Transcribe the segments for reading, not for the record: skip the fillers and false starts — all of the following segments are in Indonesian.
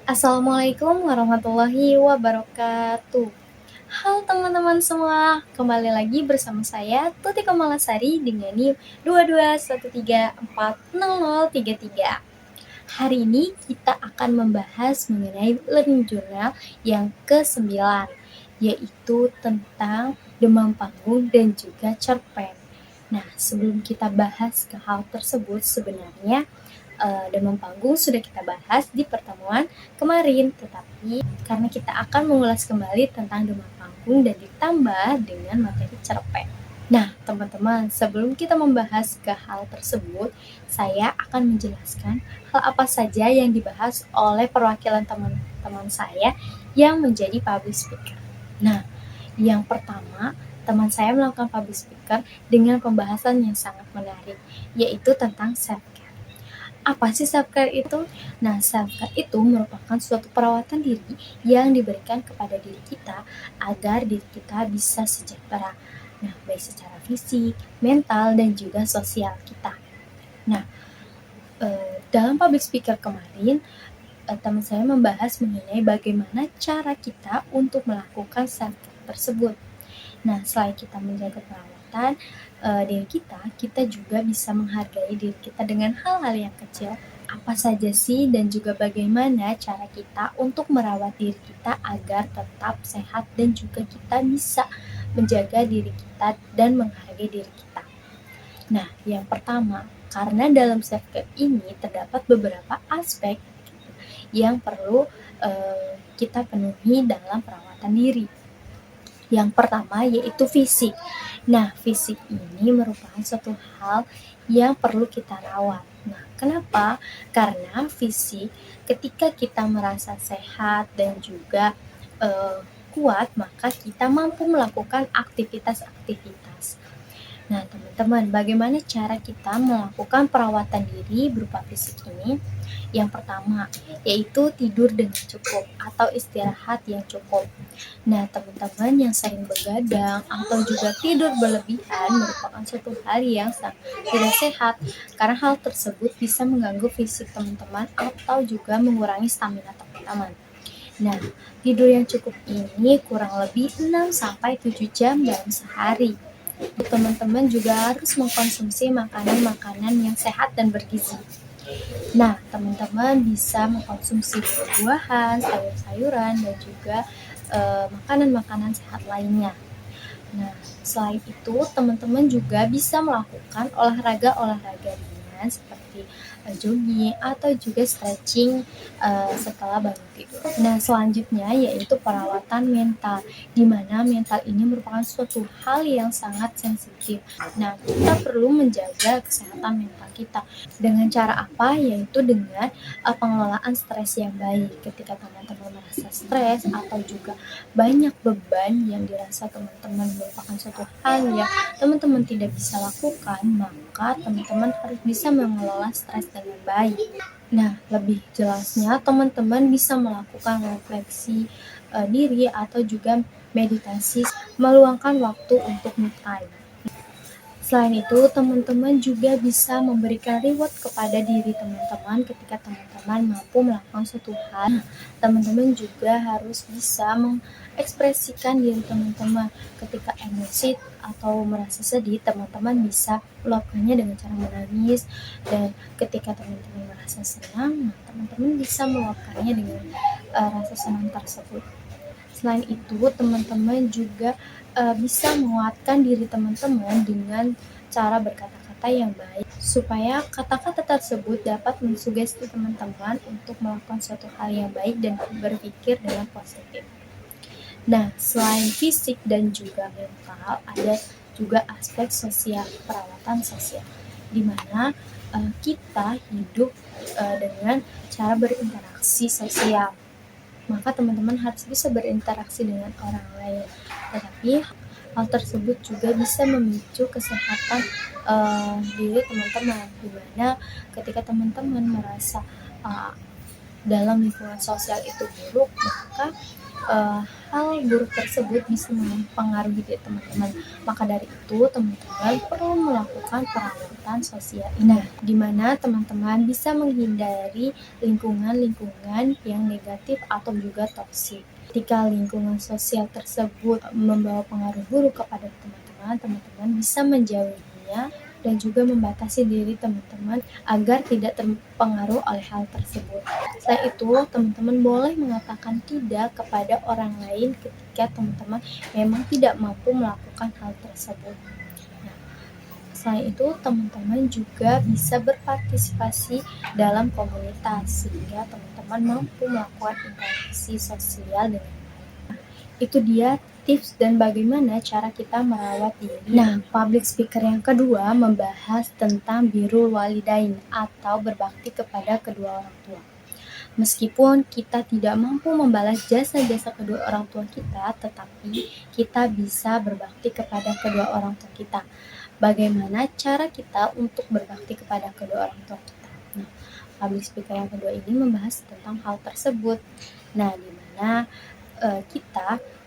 Assalamualaikum warahmatullahi wabarakatuh. Halo teman-teman semua, kembali lagi bersama saya Tuti Kamalasari dengan NIM 2213400033. Hari ini kita akan membahas mengenai learning journal yang ke-9, yaitu tentang demam panggung dan juga cerpen. Nah, sebelum kita bahas ke hal tersebut, sebenarnya demam panggung sudah kita bahas di pertemuan kemarin, tetapi karena kita akan mengulas kembali tentang demam panggung dan ditambah dengan materi cerpen. Nah, teman-teman, sebelum kita membahas ke hal tersebut, saya akan menjelaskan hal apa saja yang dibahas oleh perwakilan teman-teman saya yang menjadi public speaker. Nah, yang pertama, teman saya melakukan public speaker dengan pembahasan yang sangat menarik, yaitu tentang self-care. Apa sih self-care itu? Nah, self-care itu merupakan suatu perawatan diri yang diberikan kepada diri kita agar diri kita bisa sejahtera. Nah, baik secara fisik, mental, dan juga sosial kita. Nah, dalam public speaker kemarin, teman saya membahas mengenai bagaimana cara kita untuk melakukan self-care tersebut. Nah, selain kita menjaga perawatan diri kita juga bisa menghargai diri kita dengan hal-hal yang kecil. Apa saja sih dan juga bagaimana cara kita untuk merawat diri kita agar tetap sehat dan juga kita bisa menjaga diri kita dan menghargai diri kita. Nah, yang pertama, karena dalam self-care ini terdapat beberapa aspek yang perlu kita penuhi dalam perawatan diri. Yang pertama yaitu fisik. Nah, fisik ini merupakan suatu hal yang perlu kita rawat. Nah, kenapa? Karena fisik ketika kita merasa sehat dan juga kuat, maka kita mampu melakukan aktivitas-aktivitas. Nah, teman-teman, bagaimana cara kita melakukan perawatan diri berupa fisik ini? Yang pertama, yaitu tidur dengan cukup atau istirahat yang cukup. Nah, teman-teman yang sering begadang atau juga tidur berlebihan merupakan suatu hal yang tidak sehat, karena hal tersebut bisa mengganggu fisik teman-teman atau juga mengurangi stamina teman-teman. Nah, tidur yang cukup ini kurang lebih 6-7 jam dalam sehari. Teman-teman juga harus mengkonsumsi makanan-makanan yang sehat dan bergizi. Nah, teman-teman bisa mengkonsumsi buah-buahan, sayur-sayuran, dan juga makanan-makanan sehat lainnya. Nah, selain itu, teman-teman juga bisa melakukan olahraga-olahraga ringan seperti jogging atau juga stretching setelah bangun tidur. Nah, selanjutnya yaitu perawatan mental, di mana mental ini merupakan suatu hal yang sangat sensitif. Nah, kita perlu menjaga kesehatan mental kita. Dengan cara apa? Yaitu dengan pengelolaan stres yang baik. Ketika teman-teman merasa stres atau juga banyak beban yang dirasa teman-teman merupakan suatu hal yang teman-teman tidak bisa lakukan, maka teman-teman harus bisa mengelola stres dengan baik. Nah, lebih jelasnya teman-teman bisa melakukan refleksi diri atau juga meditasi, meluangkan waktu untuk me time. Selain itu, teman-teman juga bisa memberikan reward kepada diri teman-teman ketika teman-teman mampu melakukan suatu hal. Teman-teman juga harus bisa mengekspresikan diri teman-teman ketika emosi atau merasa sedih. Teman-teman bisa meluapkannya dengan cara menangis, dan ketika teman-teman merasa senang, teman-teman bisa meluapkannya dengan rasa senang tersebut. Selain itu, teman-teman juga bisa menguatkan diri teman-teman dengan cara berkata-kata yang baik, supaya kata-kata tersebut dapat mensugesti teman-teman untuk melakukan suatu hal yang baik dan berpikir dengan positif. Nah, selain fisik dan juga mental, ada juga aspek sosial, perawatan sosial, di mana kita hidup dengan cara berinteraksi sosial. Maka teman-teman harus bisa berinteraksi dengan orang lain. Tetapi hal tersebut juga bisa memicu kesehatan diri teman-teman, dimana ketika teman-teman merasa dalam lingkungan sosial itu buruk, maka eee, hal buruk tersebut bisa mempengaruhi diri teman-teman. Maka dari itu, teman-teman perlu melakukan perawatan sosial ini. Nah, di mana teman-teman bisa menghindari lingkungan-lingkungan yang negatif atau juga toksik. Ketika lingkungan sosial tersebut membawa pengaruh buruk kepada teman-teman, teman-teman bisa menjauhinya dan juga membatasi diri teman-teman agar tidak terpengaruh oleh hal tersebut. Selain itu, teman-teman boleh mengatakan tidak kepada orang lain ketika teman-teman memang tidak mampu melakukan hal tersebut. Nah, selain itu, teman-teman juga bisa berpartisipasi dalam komunitas sehingga teman-teman mampu melakukan interaksi sosial dengan itu dia tips dan bagaimana cara kita merawat diri. Nah, public speaker yang kedua membahas tentang birrul walidain atau berbakti kepada kedua orang tua. Meskipun kita tidak mampu membalas jasa-jasa kedua orang tua kita, tetapi kita bisa berbakti kepada kedua orang tua kita. Bagaimana cara kita untuk berbakti kepada kedua orang tua kita? Nah, public speaker yang kedua ini membahas tentang hal tersebut. Nah, di mana kita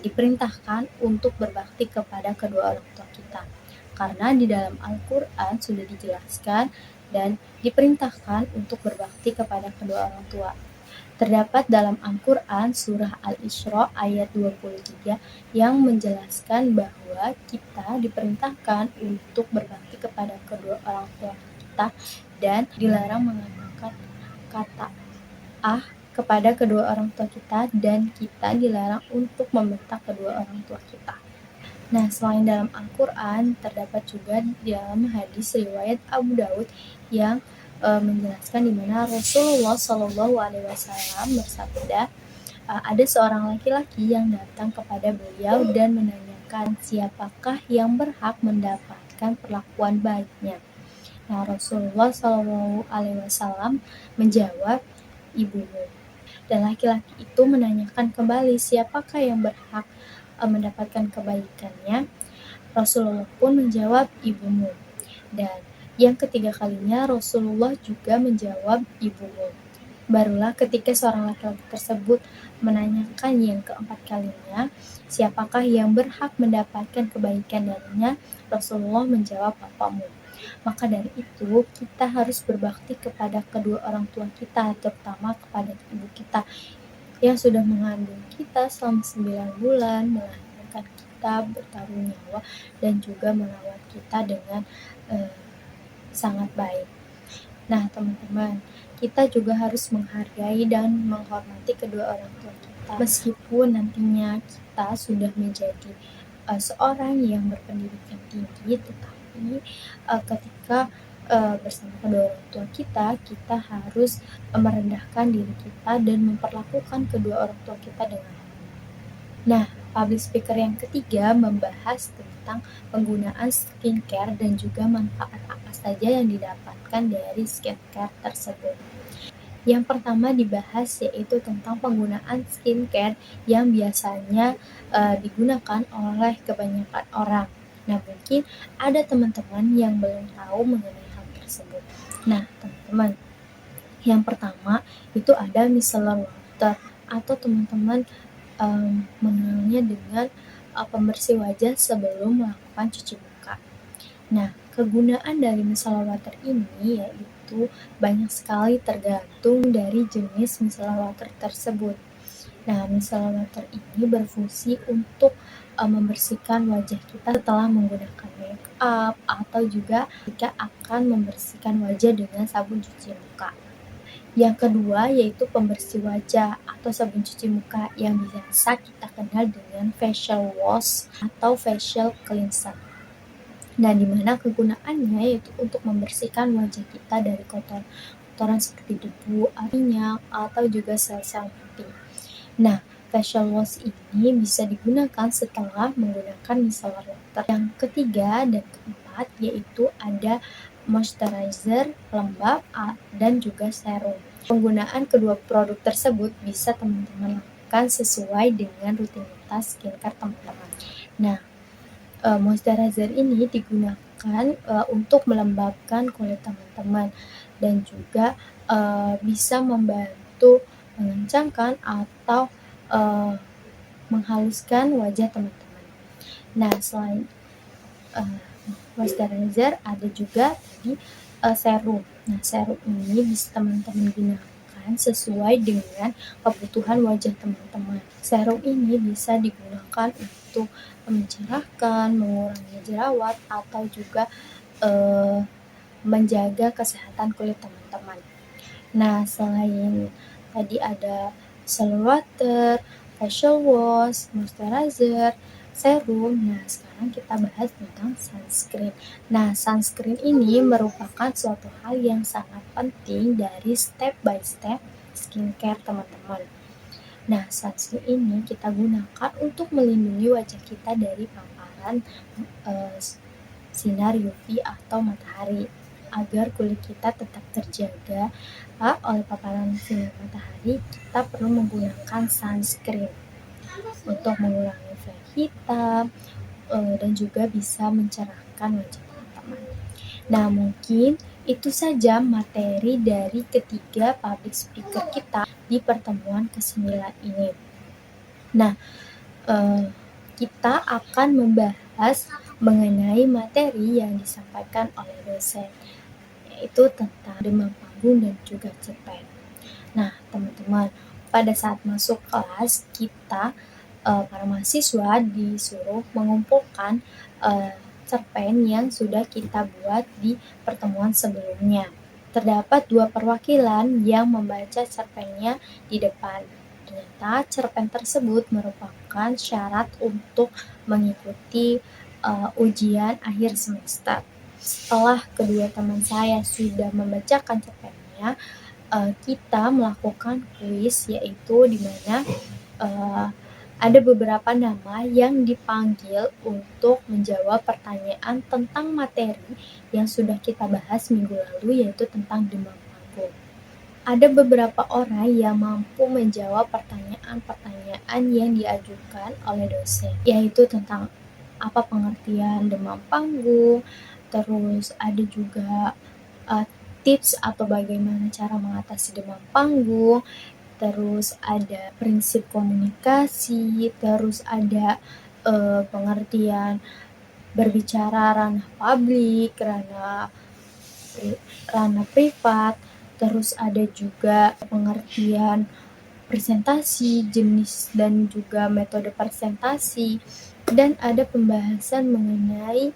diperintahkan untuk berbakti kepada kedua orang tua kita. Karena di dalam Al-Quran sudah dijelaskan dan diperintahkan untuk berbakti kepada kedua orang tua. Terdapat dalam Al-Quran surah Al-Isra ayat 23 yang menjelaskan bahwa kita diperintahkan untuk berbakti kepada kedua orang tua kita dan dilarang mengatakan kata kepada kedua orang tua kita dan kita dilarang untuk membentak kedua orang tua kita. Nah, selain dalam Al-Quran, terdapat juga di dalam hadis riwayat Abu Daud yang menjelaskan di mana Rasulullah SAW bersabda, ada seorang laki-laki yang datang kepada beliau dan menanyakan siapakah yang berhak mendapatkan perlakuan baiknya. Nah, Rasulullah SAW menjawab, ibumu. Dan laki-laki itu menanyakan kembali siapakah yang berhak mendapatkan kebaikannya. Rasulullah pun menjawab, ibumu. Dan yang ketiga kalinya Rasulullah juga menjawab, ibumu. Barulah ketika seorang laki-laki tersebut menanyakan yang keempat kalinya, siapakah yang berhak mendapatkan kebaikan darinya, Rasulullah menjawab, bapamu. Maka dari itu, kita harus berbakti kepada kedua orang tua kita, terutama kepada ibu kita yang sudah mengandung kita selama 9 bulan, melahirkan kita, bertaruh nyawa, dan juga merawat kita dengan sangat baik. Nah, teman-teman, kita juga harus menghargai dan menghormati kedua orang tua kita. Meskipun nantinya kita sudah menjadi seorang yang berpendidikan tinggi, tetapi ketika bersama kedua orang tua kita harus merendahkan diri kita dan memperlakukan kedua orang tua kita dengan hormat. Nah, public speaker yang ketiga membahas tentang penggunaan skincare dan juga manfaat apa saja yang didapatkan dari skincare tersebut. Yang pertama dibahas yaitu tentang penggunaan skincare yang biasanya digunakan oleh kebanyakan orang. Nah, mungkin ada teman-teman yang belum tahu mengenai hal tersebut. Nah, teman-teman, yang pertama itu ada micellar water atau teman-teman mengenalnya dengan pembersih wajah sebelum melakukan cuci muka. Nah, kegunaan dari micellar water ini yaitu banyak sekali tergantung dari jenis micellar water tersebut. Nah, micellar water ini berfungsi untuk membersihkan wajah kita setelah menggunakan make up atau juga jika akan membersihkan wajah dengan sabun cuci muka. Yang kedua yaitu pembersih wajah atau sabun cuci muka yang biasa kita kenal dengan facial wash atau facial cleanser. Nah, di mana kegunaannya yaitu untuk membersihkan wajah kita dari kotoran seperti debu, minyak, atau juga sel-sel mati. Nah, facial wash ini bisa digunakan setelah menggunakan micellar water. Yang ketiga dan keempat yaitu ada moisturizer, lembab, dan juga serum. Penggunaan kedua produk tersebut bisa teman-teman lakukan sesuai dengan rutinitas skincare teman-teman. Nah, moisturizer ini digunakan untuk melembabkan kulit teman-teman dan juga bisa membantu mengencangkan atau menghaluskan wajah teman-teman. Nah, selain moisturizer ada juga tadi serum. Nah, serum ini bisa teman-teman gunakan sesuai dengan kebutuhan wajah teman-teman. Serum ini bisa digunakan untuk mencerahkan, mengurangi jerawat, atau juga menjaga kesehatan kulit teman-teman. Nah, selain tadi ada cellular water, facial wash, moisturizer, serum. Nah, sekarang kita bahas tentang sunscreen. Nah, sunscreen ini merupakan suatu hal yang sangat penting dari step by step skincare teman-teman. Nah, sunscreen ini kita gunakan untuk melindungi wajah kita dari paparan sinar UV atau matahari agar kulit kita tetap terjaga oleh paparan sinar matahari. Kita perlu menggunakan sunscreen untuk mengurangi flek hitam dan juga bisa mencerahkan wajah teman-teman. Nah, mungkin itu saja materi dari ketiga public speaker kita di pertemuan ke-9 ini. Nah, kita akan membahas mengenai materi yang disampaikan oleh dosen, yaitu tentang demam panggung dan juga cerpen. Nah, teman-teman, pada saat masuk kelas kita para mahasiswa disuruh mengumpulkan cerpen yang sudah kita buat di pertemuan sebelumnya. Terdapat 2 perwakilan yang membaca cerpennya di depan. Ternyata cerpen tersebut merupakan syarat untuk mengikuti ujian akhir semester. Setelah kedua teman saya sudah membacakan cerpennya, kita melakukan kuis, yaitu di mana ada beberapa nama yang dipanggil untuk menjawab pertanyaan tentang materi yang sudah kita bahas minggu lalu, yaitu tentang demam panggung. Ada beberapa orang yang mampu menjawab pertanyaan-pertanyaan yang diajukan oleh dosen, yaitu tentang apa pengertian demam panggung, terus ada juga tips atau bagaimana cara mengatasi demam panggung, terus ada prinsip komunikasi, terus ada pengertian berbicara ranah publik, ranah privat, terus ada juga pengertian presentasi, jenis dan juga metode presentasi, dan ada pembahasan mengenai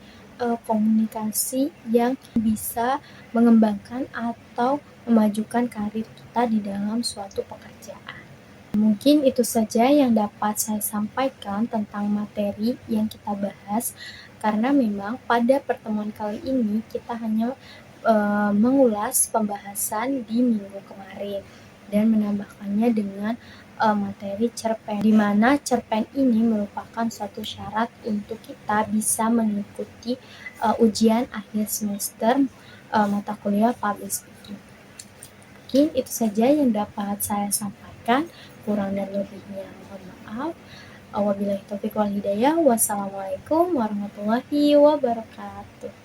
komunikasi yang bisa mengembangkan atau memajukan karir kita di dalam suatu pekerjaan. Mungkin itu saja yang dapat saya sampaikan tentang materi yang kita bahas, karena memang pada pertemuan kali ini kita hanya mengulas pembahasan di minggu kemarin dan menambahkannya dengan materi cerpen, di mana cerpen ini merupakan suatu syarat untuk kita bisa mengikuti ujian akhir semester mata kuliah public speaking. Mungkin itu saja yang dapat saya sampaikan, kurang dan lebihnya mohon maaf. Wabillahi taufiq wal hidayah. Wassalamualaikum warahmatullahi wabarakatuh.